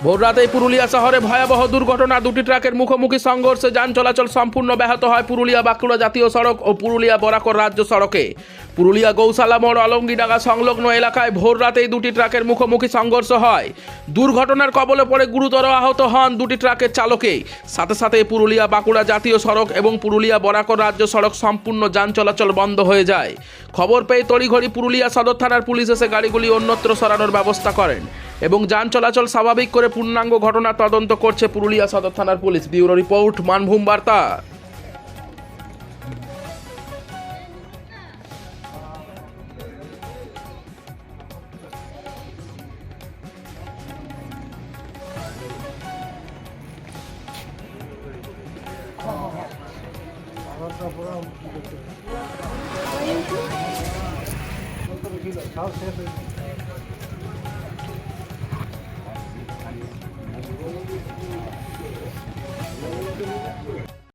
ভোররাতেই পুরুলিয়া শহরে ভয়াবহ দুর্ঘটনা। দুটি ট্রাকের মুখোমুখি সংঘর্ষে যান চলাচল সম্পূর্ণ ব্যাহত হয় পুরুলিয়া বাঁকুড়া জাতীয় সড়ক ও পুরুলিয়া বরাকর রাজ্য সড়কে। পুরুলিয়া গৌশালা মোড় অলঙ্গিডাঙ্গা সংলগ্ন এলাকায় ভোররাতেই দুটি ট্রাকের মুখোমুখি সংঘর্ষ হয়। দুর্ঘটনার কবলে পড়ে গুরুতর আহত হন দুটি ট্রাকের চালকে। সাথে সাথে পুরুলিয়া বাঁকুড়া জাতীয় সড়ক এবং পুরুলিয়া বরাকর রাজ্য সড়ক সম্পূর্ণ যান চলাচল বন্ধ হয়ে যায়। খবর পেয়ে তড়িঘড়ি পুরুলিয়া সদর থানার পুলিশ এসে গাড়িগুলি অন্যত্র সরানোর ব্যবস্থা করেন এবং যান চলাচল স্বাভাবিক করে পূর্ণাঙ্গ ঘটনা তদন্ত করছে পুরুলিয়া সদর থানার পুলিশ। ব্যুরো রিপোর্ট, মানভূম বার্তা। সব শেষ হয়েছে।